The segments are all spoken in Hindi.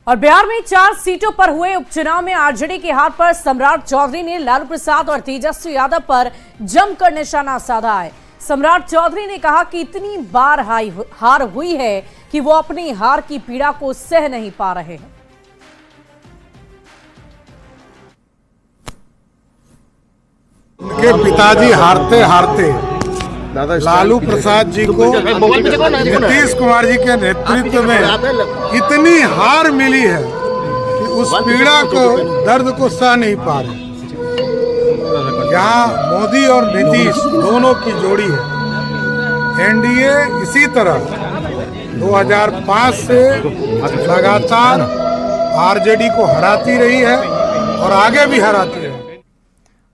और बिहार में 4 सीटों पर हुए उपचुनाव में आरजेडी की हार पर सम्राट चौधरी ने लालू प्रसाद और तेजस्वी यादव पर जमकर निशाना साधा है। सम्राट चौधरी ने कहा कि इतनी बार हार हुई है कि वो अपनी हार की पीड़ा को सह नहीं पा रहे हैं। उनके पिताजी हारते हारते लालू प्रसाद जी को नीतीश कुमार जी के नेतृत्व में इतनी हार मिली है कि उस पीड़ा को, दर्द को सह नहीं पा रहे। यहाँ मोदी और नीतीश दोनों की जोड़ी है। एनडीए इसी तरह 2005 से लगातार आरजेडी को हराती रही है और आगे भी हराती है।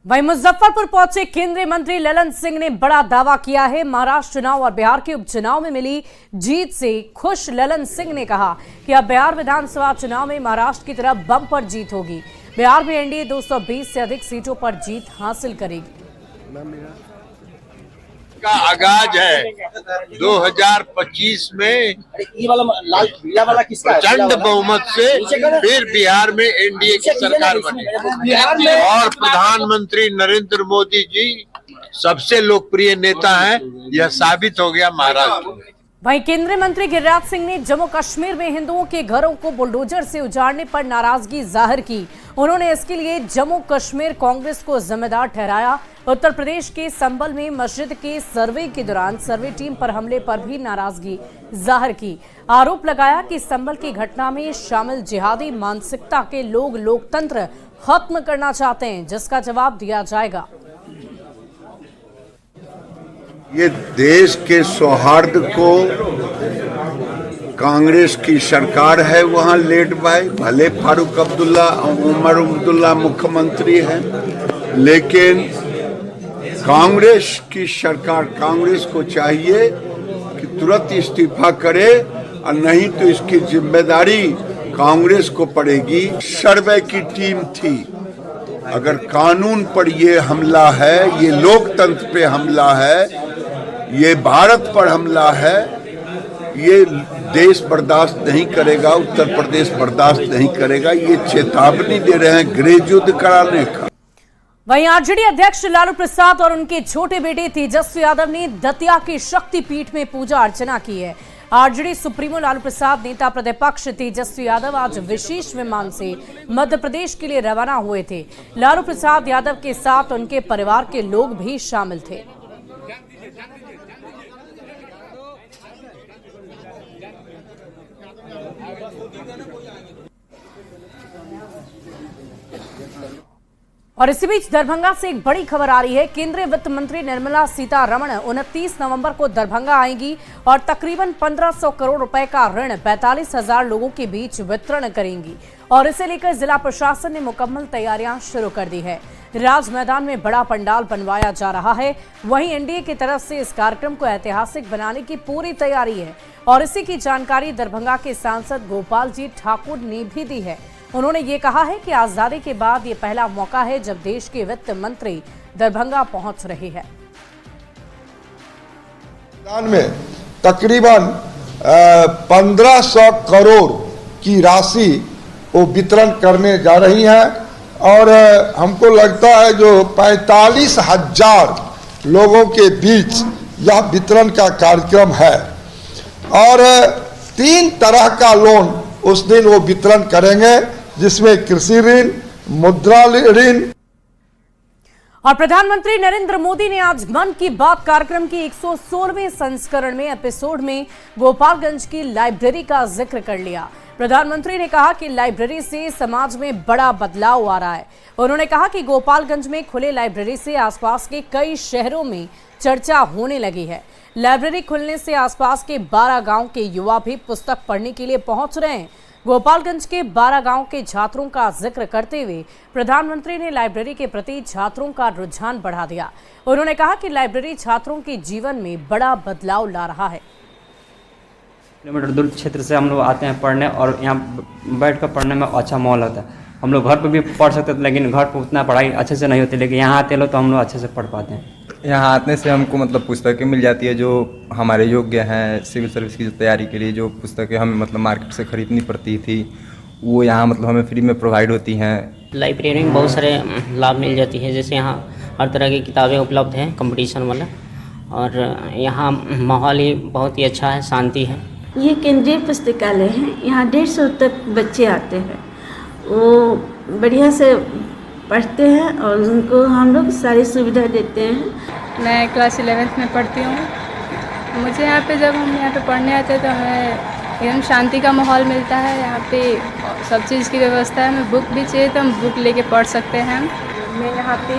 वहीं मुजफ्फरपुर पहुंचे केंद्रीय मंत्री ललन सिंह ने बड़ा दावा किया है। महाराष्ट्र चुनाव और बिहार के उपचुनाव में मिली जीत से खुश ललन सिंह ने कहा कि अब बिहार विधानसभा चुनाव में महाराष्ट्र की तरह बम्पर जीत होगी। बिहार में एनडीए 220 से अधिक सीटों पर जीत हासिल करेगी। का आगाज है 2025 में प्रचंड बहुमत से फिर बिहार में एनडीए की सरकार बनी और प्रधानमंत्री नरेंद्र मोदी जी सबसे लोकप्रिय नेता हैं। यह साबित हो गया महाराष्ट्र में। वहीं केंद्रीय मंत्री गिरिराज सिंह ने जम्मू कश्मीर में हिंदुओं के घरों को बुलडोजर से उजाड़ने पर नाराजगी जाहिर की। उन्होंने इसके लिए जम्मू कश्मीर कांग्रेस को जिम्मेदार ठहराया। उत्तर प्रदेश के संबल में मस्जिद के सर्वे के दौरान सर्वे टीम पर हमले पर भी नाराजगी जाहिर की। आरोप लगाया कि संबल की घटना में शामिल जिहादी मानसिकता के लोग लोकतंत्र खत्म करना चाहते हैं, जिसका जवाब दिया जाएगा। ये देश के सौहार्द को कांग्रेस की सरकार है वहाँ लेड बाय, भले फारूक अब्दुल्ला उमर अब्दुल्ला मुख्यमंत्री है, लेकिन कांग्रेस की सरकार, कांग्रेस को चाहिए कि तुरंत इस्तीफा करे और नहीं तो इसकी जिम्मेदारी कांग्रेस को पड़ेगी। सर्वे की टीम थी। अगर कानून पर ये हमला है, ये लोकतंत्र पे हमला है, ये भारत पर हमला है, ये देश बर्दाश्त नहीं करेगा, उत्तर प्रदेश बर्दाश्त नहीं करेगा। ये चेतावनी दे रहे हैं गृह युद्ध कराने का। वहीं आरजेडी अध्यक्ष लालू प्रसाद और उनके छोटे बेटे तेजस्वी यादव ने दतिया के शक्तिपीठ में पूजा अर्चना की है। आरजेडी सुप्रीमो लालू प्रसाद, नेता प्रतिपक्ष तेजस्वी यादव आज विशेष विमान से मध्य प्रदेश के लिए रवाना हुए थे। लालू प्रसाद यादव के साथ उनके परिवार के लोग भी शामिल थे। और इसी बीच दरभंगा से एक बड़ी खबर आ रही है। केंद्रीय वित्त मंत्री निर्मला सीतारमण 29 नवंबर को दरभंगा आएंगी और तकरीबन 1500 करोड़ रुपए का ऋण 45,000 लोगों के बीच वितरण करेंगी और इसे लेकर जिला प्रशासन ने मुकम्मल तैयारियां शुरू कर दी है। राज मैदान में बड़ा पंडाल बनवाया जा रहा है। वहीं एनडीए की तरफ से इस कार्यक्रम को ऐतिहासिक बनाने की पूरी तैयारी है और इसी की जानकारी दरभंगा के सांसद गोपाल जी ठाकुर ने भी दी है। उन्होंने ये कहा है कि आजादी के बाद ये पहला मौका है जब देश के वित्त मंत्री दरभंगा पहुंच रहे हैं। में तकरीबन 1500 करोड़ की राशि वो वितरण करने जा रही हैं और हमको लगता है जो 45,000 लोगों के बीच यह वितरण का कार्यक्रम है और 3 तरह का लोन उस दिन वो वितरण करेंगे, जिसमें कृषि ऋण, मुद्रा ऋण। और प्रधानमंत्री नरेंद्र मोदी ने आज मन की बात कार्यक्रम की 116वें संस्करण में एपिसोड में गोपालगंज की लाइब्रेरी का जिक्र कर लिया। प्रधानमंत्री ने कहा कि लाइब्रेरी से समाज में बड़ा बदलाव आ रहा है। उन्होंने कहा कि गोपालगंज में खुले लाइब्रेरी से आसपास के कई शहरों में चर्चा होने लगी है। लाइब्रेरी खुलने से आसपास के 12 गांव के युवा भी पुस्तक पढ़ने के लिए पहुंच रहे हैं। गोपालगंज के 12 गांव के छात्रों का जिक्र करते हुए प्रधानमंत्री ने लाइब्रेरी के प्रति छात्रों का रुझान बढ़ा दिया। उन्होंने कहा कि लाइब्रेरी छात्रों के जीवन में बड़ा बदलाव ला रहा है। किलोमीटर दूर क्षेत्र से हम लोग आते हैं पढ़ने और यहाँ बैठ कर पढ़ने में अच्छा माहौल होता है। हम लोग घर पर भी पढ़ सकते थे, लेकिन घर पर उतना पढ़ाई अच्छे से नहीं होती, लेकिन यहाँ आते लोग तो हम लोग अच्छे से पढ़ पाते हैं। यहाँ आने से हमको मतलब पुस्तकें मिल जाती है जो हमारे योग्य हैं। सिविल सर्विस की जो तैयारी के लिए जो पुस्तकें हमें मतलब मार्केट से ख़रीदनी पड़ती थी, वो यहाँ मतलब हमें फ्री में प्रोवाइड होती हैं। लाइब्रेरी में बहुत सारे लाभ मिल जाती है, जैसे यहाँ हर तरह की किताबें उपलब्ध हैं कंपटीशन वाला, और यहाँ माहौल ही बहुत ही अच्छा है, शांति है। ये केंद्रीय पुस्तकालय है, यहाँ 150 तक बच्चे आते हैं, वो बढ़िया से पढ़ते हैं और उनको हम लोग सारी सुविधा देते हैं। मैं क्लास 11th में पढ़ती हूँ। मुझे यहाँ पे जब हम यहाँ पे पढ़ने आते हैं तो हमें एकदम शांति का माहौल मिलता है। यहाँ पे सब चीज़ की व्यवस्था है, हमें बुक भी चाहिए तो हम बुक लेके पढ़ सकते हैं। मैं यहाँ पे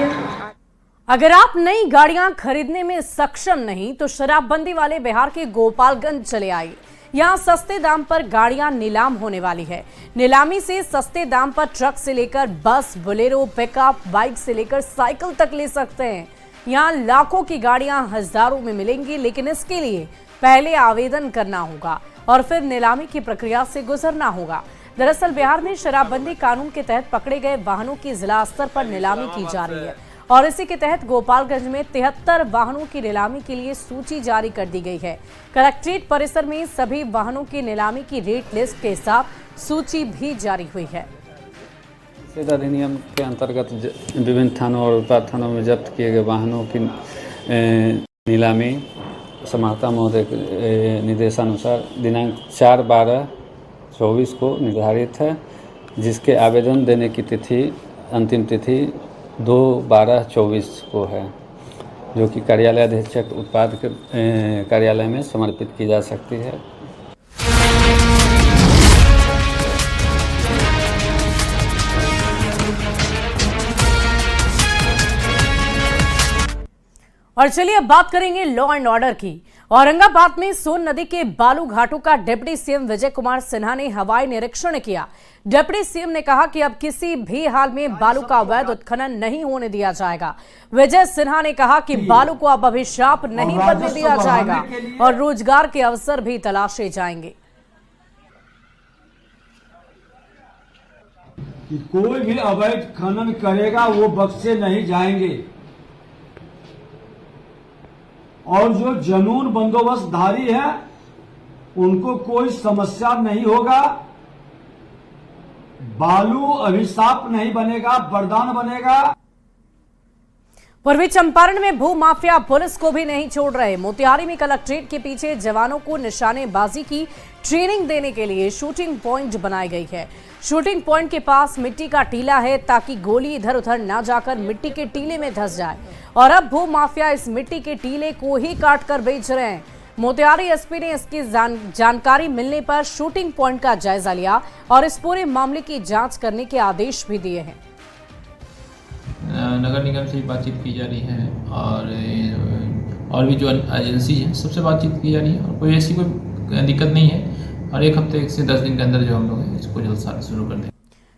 अगर आप नई गाड़ियां खरीदने में सक्षम नहीं तो शराबबंदी वाले बिहार के गोपालगंज चले आइए। यहाँ सस्ते दाम पर गाड़ियां नीलाम होने वाली है। नीलामी से सस्ते दाम पर ट्रक से लेकर बस, बोलेरो, पिकअप, बाइक से लेकर साइकिल तक ले सकते हैं। यहाँ लाखों की गाड़ियां हजारों में मिलेंगी, लेकिन इसके लिए पहले आवेदन करना होगा और फिर नीलामी की प्रक्रिया से गुजरना होगा। दरअसल बिहार में शराबबंदी कानून के तहत पकड़े गए वाहनों की जिला स्तर पर नीलामी की जा रही है और इसी के तहत गोपालगंज में 73 वाहनों की नीलामी के लिए सूची जारी कर दी गई है। कलेक्ट्रेट परिसर में सभी वाहनों की नीलामी की रेट लिस्ट के साथ सूची भी जारी हुई है। इस अधिनियम के अंतर्गत विभिन्न थानों और उत्पाद थानों में जब्त किए गए वाहनों की नीलामी समाहर्ता महोदय के निर्देशानुसार दिनांक 4/12/24 को निर्धारित है, जिसके आवेदन देने की तिथि अंतिम तिथि 2/12/24 को है, जो कि कार्यालय अधीक्षक उत्पाद के कार्यालय में समर्पित की जा सकती है। और चलिए अब बात करेंगे लॉ एंड ऑर्डर की। औरंगाबाद में सोन नदी के बालू घाटों का डिप्टी सीएम विजय कुमार सिन्हा ने हवाई निरीक्षण किया। डिप्टी सीएम ने कहा कि अब किसी भी हाल में बालू का अवैध उत्खनन नहीं होने दिया जाएगा। विजय सिन्हा ने कहा कि बालू को अब अभिशाप नहीं बनने दिया जाएगा और रोजगार के अवसर भी तलाशे जाएंगे। कि कोई भी अवैध खनन करेगा वो बख्शे नहीं जाएंगे और जो जनून बंदोबस्तधारी है उनको कोई समस्या नहीं होगा। बालू अभिशाप नहीं बनेगा, वरदान बनेगा। पूर्वी चंपारण में भू माफिया पुलिस को भी नहीं छोड़ रहे। मोतिहारी में कलेक्ट्रेट के पीछे जवानों को निशानेबाजी की ट्रेनिंग देने के लिए शूटिंग पॉइंट बनाई गई है। शूटिंग पॉइंट के पास मिट्टी का टीला है ताकि गोली इधर उधर ना जाकर मिट्टी के टीले में धंस जाए और अब भू माफिया इस मिट्टी के टीले को ही काट कर बेच रहे हैं। मोतिहारी एसपी ने इसकी जानकारी मिलने पर शूटिंग पॉइंट का जायजा लिया और इस पूरे मामले की जांच करने के आदेश भी दिए हैं। नगर निगम से बातचीत की जा रही है और भी जो एजेंसी है सबसे बातचीत की जा रही है और कोई ऐसी कोई दिक्कत नहीं है और एक हफ्ते से 10 दिन के अंदर जो हम लोग हैं इसको जल्द शुरू कर दें।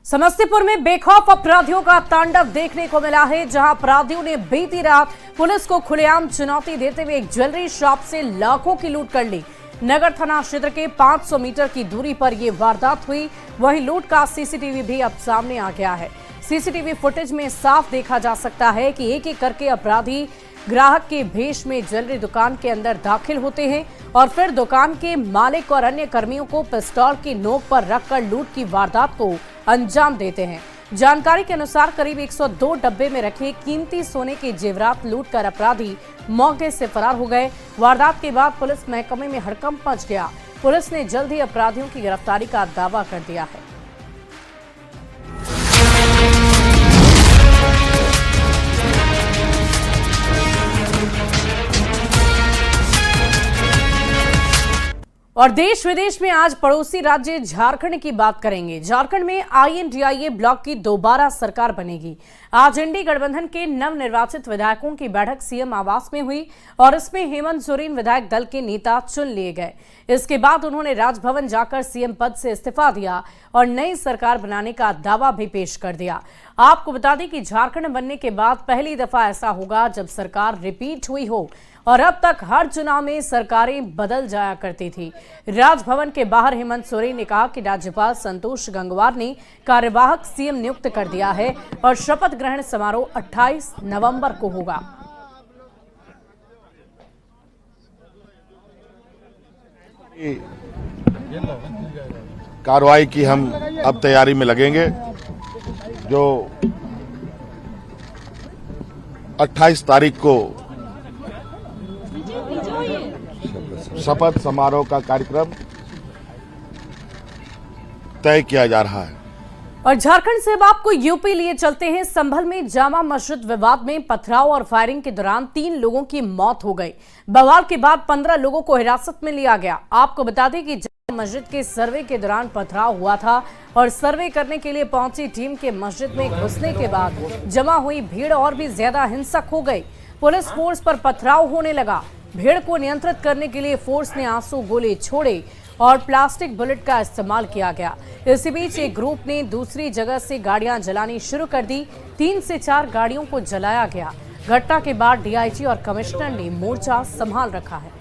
समस्तीपुर में बेखौफ अपराधियों का तांडव देखने को मिला है, जहां अपराधियों ने बीती रात पुलिस को खुलेआम चुनौती देते हुए एक ज्वेलरी शॉप से लाखों की लूट कर ली। नगर थाना क्षेत्र के 500 मीटर की दूरी पर यह वारदात हुई। वहीं लूट का सीसीटीवी भी अब सामने आ गया है। सीसीटीवी फुटेज में साफ देखा जा सकता है कि एक एक करके अपराधी ग्राहक के भेष में ज्वेलरी दुकान के अंदर दाखिल होते हैं और फिर दुकान के मालिक और अन्य कर्मियों को पिस्तौल की नोक पर रखकर लूट की वारदात को अंजाम देते हैं। जानकारी के अनुसार करीब 102 डब्बे में रखे कीमती सोने के जेवरात लूटकर अपराधी मौके से फरार हो गए। वारदात के बाद पुलिस महकमे में हड़कंप मच गया। पुलिस ने जल्द ही अपराधियों की गिरफ्तारी का दावा कर दिया है। और देश विदेश में आज पड़ोसी राज्य झारखंड की बात करेंगे। झारखंड में INDIA ब्लॉक की दोबारा सरकार बनेगी। आज इंडी गठबंधन के नवनिर्वाचित विधायकों की बैठक सीएम आवास में हुई और इसमें हेमंत सोरेन विधायक दल के नेता चुन लिए गए। इसके बाद उन्होंने राजभवन जाकर सीएम पद से इस्तीफा दिया और नई सरकार बनाने का दावा भी पेश कर दिया। आपको बता दें कि झारखंड बनने के बाद पहली दफा ऐसा होगा जब सरकार रिपीट हुई हो और अब तक हर चुनाव में सरकारें बदल जाया करती थी। राजभवन के बाहर हेमंत सोरेन ने कहा कि राज्यपाल संतोष गंगवार ने कार्यवाहक सीएम नियुक्त कर दिया है और शपथ ग्रहण समारोह 28 नवंबर को होगा। कार्रवाई की हम अब तैयारी में लगेंगे। जो 28 तारीख को शपथ समारोह का कार्यक्रम तय किया जा रहा है। और झारखंड से अब आपको यूपी लिए चलते हैं। संभल में जामा मस्जिद विवाद में पथराव और फायरिंग के दौरान 3 लोगों की मौत हो गई। बवाल के बाद 15 लोगों को हिरासत में लिया गया। आपको बता दें कि जामा मस्जिद के सर्वे के दौरान पथराव हुआ था और सर्वे करने के लिए पहुंची टीम के मस्जिद में घुसने के बाद जमा हुई भीड़ और भी ज्यादा हिंसक हो गई। पुलिस फोर्स पर पथराव होने लगा। भीड़ को नियंत्रित करने के लिए फोर्स ने आंसू गोले छोड़े और प्लास्टिक बुलेट का इस्तेमाल किया गया। इसी बीच एक ग्रुप ने दूसरी जगह से गाड़ियां जलानी शुरू कर दी। 3 से 4 गाड़ियों को जलाया गया। घटना के बाद डीआईजी और कमिश्नर ने मोर्चा संभाल रखा है।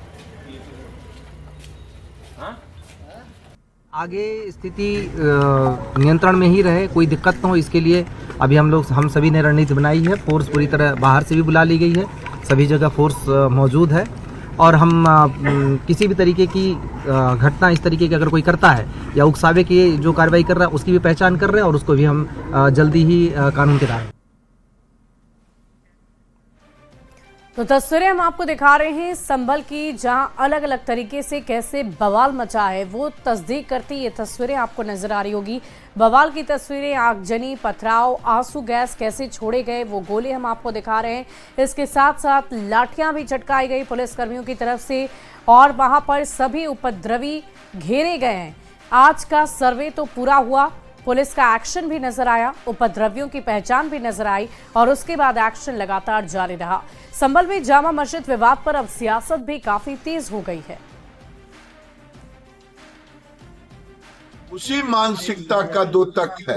आगे स्थिति नियंत्रण में ही रहे, कोई दिक्कत न हो, इसके लिए अभी हम सभी ने रणनीति बनाई है। फोर्स पूरी तरह बाहर से भी बुला ली गई है, सभी जगह फोर्स मौजूद है और हम किसी भी तरीके की घटना इस तरीके की अगर कोई करता है या उकसावे की जो कार्रवाई कर रहा है उसकी भी पहचान कर रहे हैं और उसको भी हम जल्दी ही कानून के दायरे। तो तस्वीरें हम आपको दिखा रहे हैं संभल की, जहां अलग अलग तरीके से कैसे बवाल मचा है वो तस्दीक करती ये तस्वीरें आपको नजर आ रही होगी। बवाल की तस्वीरें, आगजनी, पथराव, आंसू गैस कैसे छोड़े गए वो गोले हम आपको दिखा रहे हैं। इसके साथ साथ लाठियां भी चटकाई गई पुलिसकर्मियों की तरफ से और वहां पर सभी उपद्रवी घेरे गए हैं। आज का सर्वे तो पूरा हुआ, पुलिस का एक्शन भी नजर आया, उपद्रवियों की पहचान भी नजर आई और उसके बाद एक्शन लगातार जारी रहा। संभल में जामा मस्जिद विवाद पर अब सियासत भी काफी तेज हो गई है। उसी मानसिकता का द्योतक है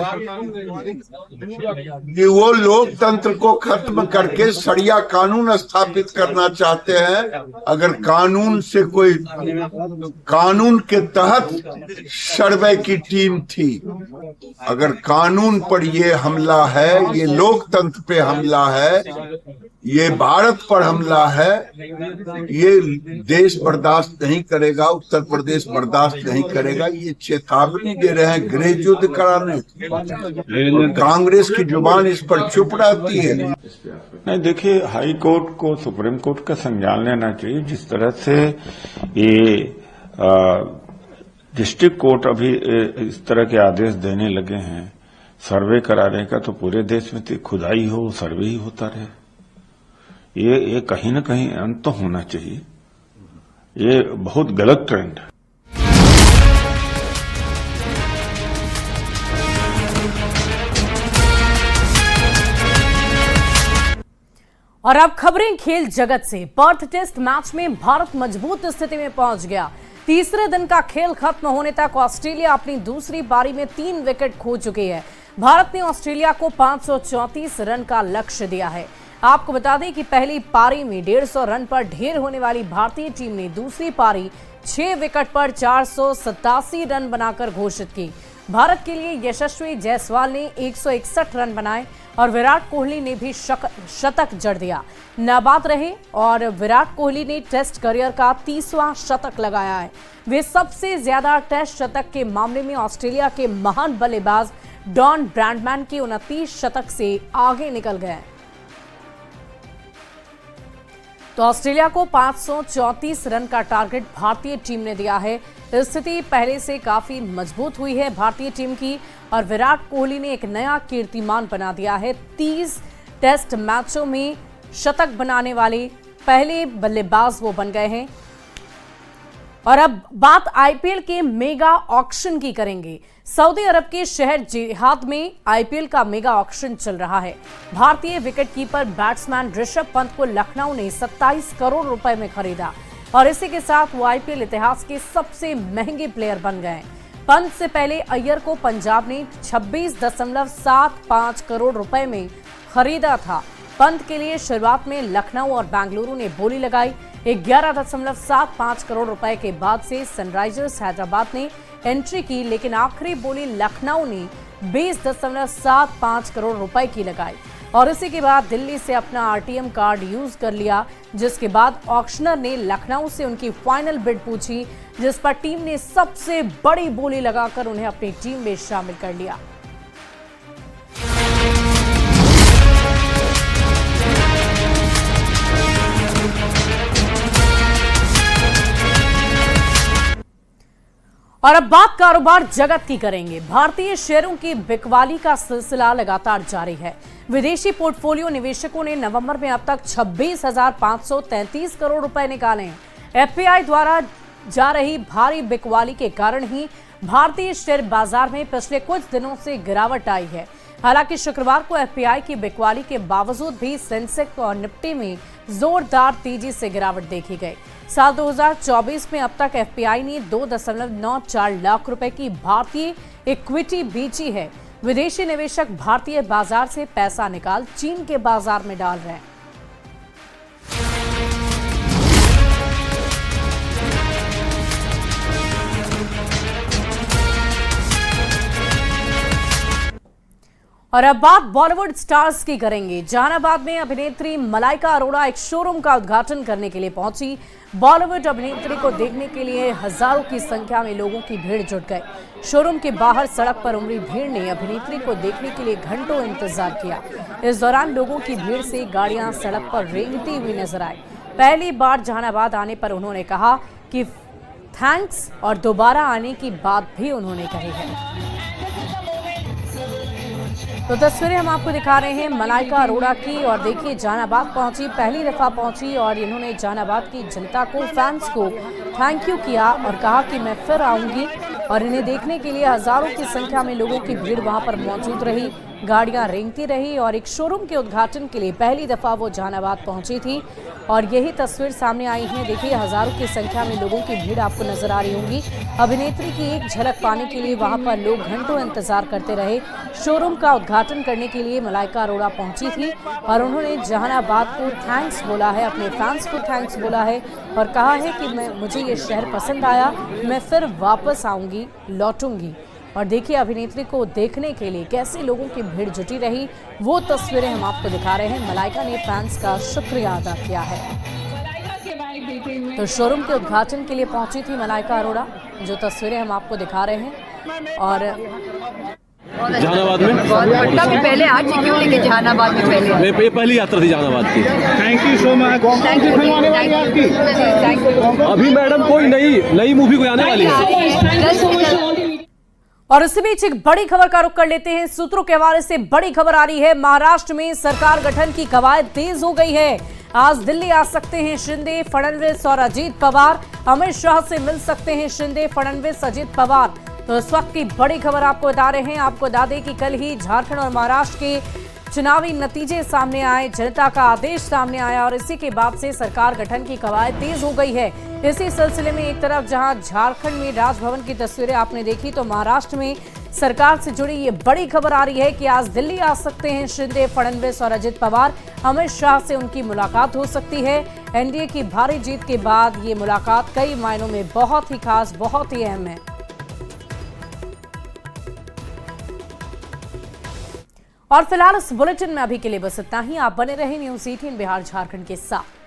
कि वो लोकतंत्र को खत्म करके सरिया कानून स्थापित करना चाहते हैं। अगर कानून से कोई कानून के तहत सर्वे की टीम थी, अगर कानून पर ये हमला है, ये लोकतंत्र पे हमला है, ये भारत पर हमला है, ये देश बर्दाश्त नहीं करेगा, उत्तर प्रदेश बर्दाश्त नहीं करेगा। ये चेतावनी दे रहे हैं गृह युद्ध कराने। कांग्रेस की जुबान इस पर चुप रहती है। नहीं, देखिए, हाई कोर्ट को सुप्रीम कोर्ट का संज्ञान लेना चाहिए। जिस तरह से ये डिस्ट्रिक्ट कोर्ट अभी इस तरह के आदेश देने लगे हैं सर्वे कराने का, तो पूरे देश में खुदाई हो, सर्वे ही होता रहे। ये कहीं न कहीं अंत तो होना चाहिए। ये बहुत गलत ट्रेंड है। और अब खबरें खेल जगत से। पर्थ टेस्ट मैच में भारत मजबूत स्थिति में पहुंच गया। तीसरे दिन का खेल खत्म होने तक ऑस्ट्रेलिया अपनी दूसरी पारी में 3 विकेट खो चुकी है। भारत ने ऑस्ट्रेलिया को 534 रन का लक्ष्य दिया है। आपको बता दें कि पहली पारी में 150 रन पर ढेर होने वाली भारतीय टीम ने दूसरी पारी 6 विकेट पर 487 रन बनाकर घोषित की। भारत के लिए यशस्वी जायसवाल ने 161 रन बनाए और विराट कोहली ने भी शतक जड़ दिया। नाबाद रहे और विराट कोहली ने टेस्ट करियर का 30वां शतक लगाया है। वे सबसे ज्यादा टेस्ट शतक के मामले में ऑस्ट्रेलिया के महान बल्लेबाज डॉन ब्रैडमैन के 29 शतक से आगे निकल गए। तो ऑस्ट्रेलिया को 534 रन का टारगेट भारतीय टीम ने दिया है। स्थिति पहले से काफी मजबूत हुई है भारतीय टीम की और विराट कोहली ने एक नया कीर्तिमान बना दिया है। 30 टेस्ट मैचों में शतक बनाने वाले पहले बल्लेबाज वो बन गए हैं। और अब बात आईपीएल के मेगा ऑक्शन की करेंगे। सऊदी अरब के शहर जिहाद में आईपीएल का मेगा ऑक्शन चल रहा है। भारतीय विकेटकीपर बैट्समैन ऋषभ पंत को लखनऊ ने 27 करोड़ रुपए में खरीदा और इसी के साथ वो आईपीएल इतिहास के सबसे महंगे प्लेयर बन गए। पंत से पहले अय्यर को पंजाब ने 26.75 करोड़ रुपए में खरीदा था। पंत के लिए शुरुआत में लखनऊ और बेंगलुरु ने बोली लगाई। 11.75 करोड़ रुपए के बाद से सनराइजर्स हैदराबाद ने एंट्री की, लेकिन आखिरी बोली लखनऊ ने 20.75 करोड़ रुपए की लगाई। और इसी के बाद दिल्ली से अपना आरटीएम कार्ड यूज कर लिया, जिसके बाद ऑक्शनर ने लखनऊ से उनकी फाइनल बिड पूछी, जिस पर टीम ने सबसे बड़ी बोली लगाकर उन्हें अपनी टीम में शामिल कर लिया। और अब बात कारोबार जगत की करेंगे। भारतीय शेयरों की बिकवाली का सिलसिला लगातार जारी है। विदेशी पोर्टफोलियो निवेशकों ने नवंबर में अब तक 26,533 करोड़ रुपए निकाले हैं। एफपीआई द्वारा जा रही भारी बिकवाली के कारण ही भारतीय शेयर बाजार में पिछले कुछ दिनों से गिरावट आई है। हालांकि शुक्रवार को एफपीआई की बिकवाली के बावजूद भी सेंसेक्स और निफ्टी में जोरदार तेजी से गिरावट देखी गई। साल 2024 में अब तक एफपीआई ने 2.94 लाख रुपए की भारतीय इक्विटी बेची है। विदेशी निवेशक भारतीय बाजार से पैसा निकाल चीन के बाजार में डाल रहे हैं। और अब बात बॉलीवुड स्टार्स की करेंगे। जहानाबाद में अभिनेत्री मलाइका अरोड़ा एक शोरूम का उद्घाटन करने के लिए पहुंची। बॉलीवुड अभिनेत्री को देखने के लिए हजारों की संख्या में लोगों की भीड़ जुट गई। शोरूम के बाहर सड़क पर उमड़ी भीड़ ने अभिनेत्री को देखने के लिए घंटों इंतजार किया। इस दौरान लोगों की भीड़ से गाड़ियां सड़क पर रेंगती हुई नजर आई। पहली बार जहानाबाद आने पर उन्होंने कहा कि थैंक्स और दोबारा आने की बात भी उन्होंने कही है। तो तस्वीरें हम आपको दिखा रहे हैं मलाइका अरोड़ा की। और देखिए, जहानाबाद पहुंची, पहली दफा पहुंची और इन्होंने जहानाबाद की जनता को, फैंस को थैंक यू किया और कहा कि मैं फिर आऊंगी। और इन्हें देखने के लिए हजारों की संख्या में लोगों की भीड़ वहां पर मौजूद रही, गाड़ियां रेंगती रही और एक शोरूम के उद्घाटन के लिए पहली दफा वो जहानाबाद पहुंची थी। और यही तस्वीर सामने आई है। देखिए, हजारों की संख्या में लोगों की भीड़ आपको नजर आ रही होगी। अभिनेत्री की एक झलक पाने के लिए वहां पर लोग घंटों इंतजार करते रहे। शोरूम का उद्घाटन करने के लिए मलाइका अरोड़ा पहुंची थी और उन्होंने जहानाबाद को थैंक्स बोला है, अपने फैंस को थैंक्स बोला है और कहा है कि मुझे ये शहर पसंद आया, मैं फिर वापस आऊंगी, लौटूंगी। और देखिए, अभिनेत्री को देखने के लिए कैसे लोगों की भीड़ जुटी रही, वो तस्वीरें हम आपको दिखा रहे हैं। मलाइका ने फैंस का शुक्रिया अदा किया है। तो शोरूम के उद्घाटन के लिए पहुंची थी मलाइका अरोड़ा, जो तस्वीरें हम आपको दिखा रहे हैं। और जहानाबाद में पटना में पहले आज क्यों लेके जहानाबाद में पहले पहली यात्रा थी जहानाबाद की। Thank you so much. अभी मैडम कोई नई मूवी को आने वाली है। और इसी बीच एक बड़ी खबर का रुख कर लेते हैं। सूत्रों के हवाले से बड़ी खबर आ रही है। महाराष्ट्र में सरकार गठन की कवायद तेज हो गई है। आज दिल्ली आ सकते हैं शिंदे, फडणवीस और अजीत पवार। अमित शाह से मिल सकते हैं शिंदे, फडणवीस, अजीत पवार। तो इस वक्त की बड़ी खबर आपको बता रहे हैं। आपको बता दें कि कल ही झारखंड और महाराष्ट्र के चुनावी नतीजे सामने आए, जनता का आदेश सामने आया और इसी के बाद से सरकार गठन की कवायद तेज हो गई है। इसी सिलसिले में एक तरफ जहां झारखंड में राजभवन की तस्वीरें आपने देखी, तो महाराष्ट्र में सरकार से जुड़ी ये बड़ी खबर आ रही है कि आज दिल्ली आ सकते हैं शिंदे, फडणवीस और अजित पवार। अमित शाह से उनकी मुलाकात हो सकती है। एनडीए की भारी जीत के बाद ये मुलाकात कई मायनों में बहुत ही खास, बहुत ही अहम है। और फिलहाल इस बुलेटिन में अभी के लिए बस इतना ही। आप बने रहें न्यूज़ 18 बिहार झारखंड के साथ।